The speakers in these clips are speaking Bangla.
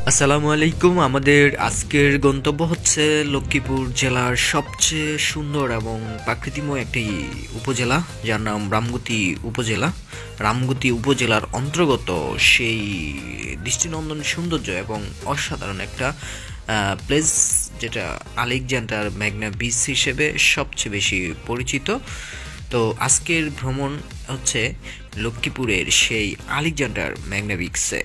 আসসালামু আলাইকুম। আমাদের আজকের গন্তব্য হচ্ছে লক্ষ্মীপুর জেলার সবচেয়ে সুন্দর এবং প্রাকৃতিময় একটি উপজেলা, যার নাম রামগতি উপজেলা। রামগতি উপজেলার অন্তর্গত সেই দৃষ্টিনন্দন সৌন্দর্য এবং অসাধারণ একটা প্লেস, যেটা আলেকজান্ডার ম্যাগনা বিচ হিসেবে সবচেয়ে বেশি পরিচিত। তো আজকের ভ্রমণ হচ্ছে লক্ষ্মীপুরের সেই আলেকজান্ডার ম্যাগনা বিচে।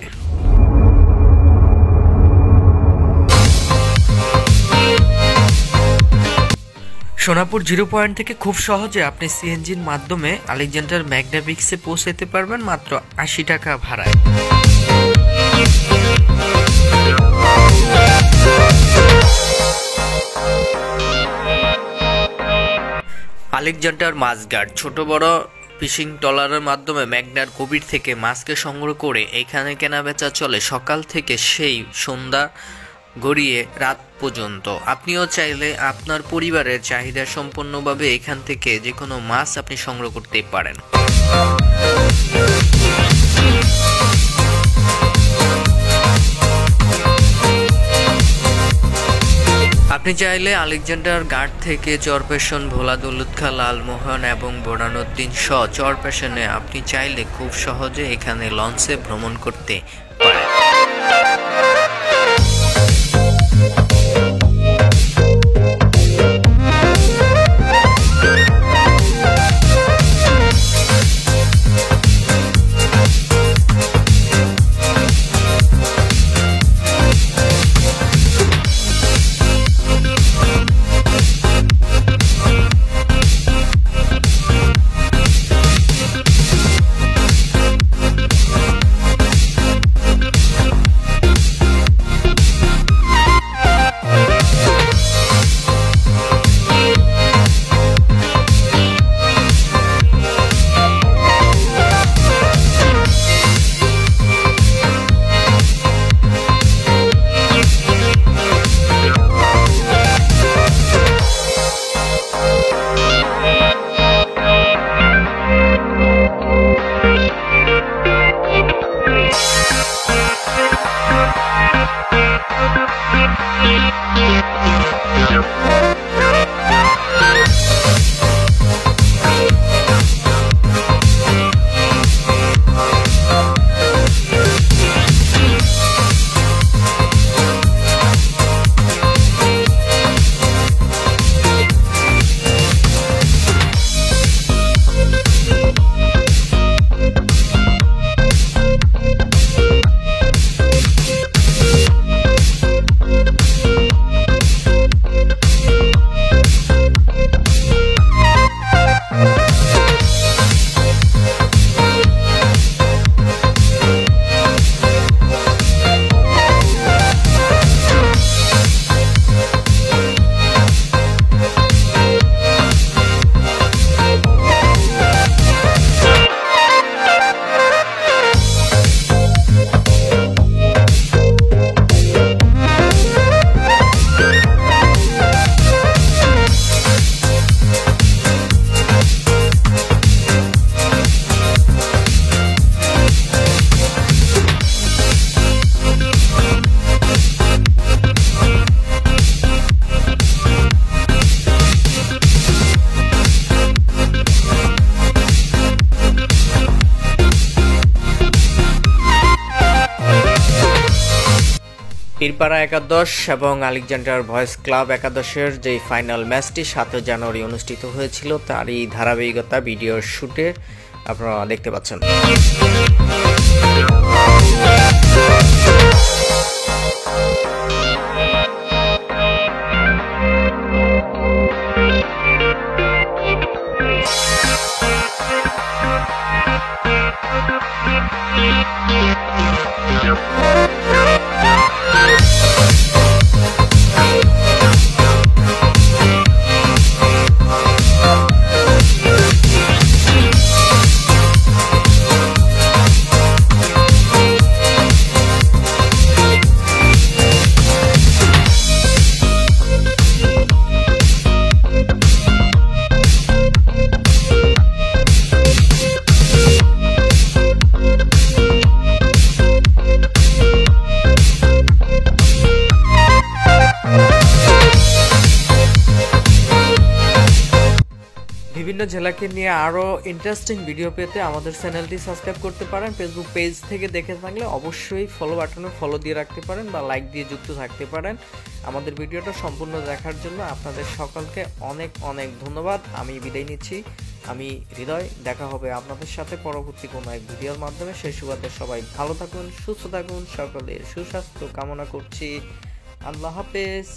সোনাপুর জিরো পয়েন্ট থেকে খুব সহজে আপনি সিএনজির মাধ্যমে আলেকজান্ডার ম্যাগনা বিচে পৌঁছাতে পারবেন মাত্র ৮০ টাকা ভাড়ায়। আলেকজান্ডার মাছঘাট ছোট বড় ফিশিং ট্রলারের মাধ্যমে ম্যাগনার গভীর থেকে মাছকে সংগ্রহ করে এখানে কেনাবেচা চলে সকাল থেকে সেই সন্ধ্যা গড়িয়ে রাত পর্যন্ত। আপনিও চাইলে আপনার পরিবারের চাহিদা সম্পূর্ণভাবে এখান থেকে যে কোনো মাছ আপনি সংগ্রহ করতে পারেন। আপনি চাইলে আলেকজান্ডার ঘাট থেকে চরপেশন, ভোলা, দৌলতখাঁ, লালমোহন এবং বোরহানুদ্দিন সহ চরপেশনে আপনি চাইলে খুব সহজে এখানে লঞ্চে ভ্রমণ করতে পারেন। পীরপাড়া একাদশ এবং আলেকজান্ডার বয়েজ ক্লাব একাদশের যে ফাইনাল ম্যাচটি ৭ জানুয়ারি অনুষ্ঠিত হয়েছিল, তারই ধারাবাহিকতা ভিডিওর শুটে আপনারা দেখতে পাচ্ছেন। জেলাকে নিয়ে আরও ইন্টারেস্টিং ভিডিও পেতে আমাদের চ্যানেলটি সাবস্ক্রাইব করতে পারেন। ফেসবুক পেজ থেকে দেখে থাকলে অবশ্যই ফলো বাটনে ফলো দিয়ে রাখতে পারেন বা লাইক দিয়ে যুক্ত থাকতে পারেন। আমাদের ভিডিওটা সম্পূর্ণ দেখার জন্য আপনাদের সকলকে অনেক অনেক ধন্যবাদ। আমি বিদায় নিচ্ছি। আমি হৃদয়। দেখা হবে আপনাদের সাথে পরবর্তী কোনো এক ভিডিওর মাধ্যমে। সেই সুবাদে সবাই ভালো থাকুন, সুস্থ থাকুন, সকলের সুস্বাস্থ্য কামনা করছি। আল্লাহ হাফেজ।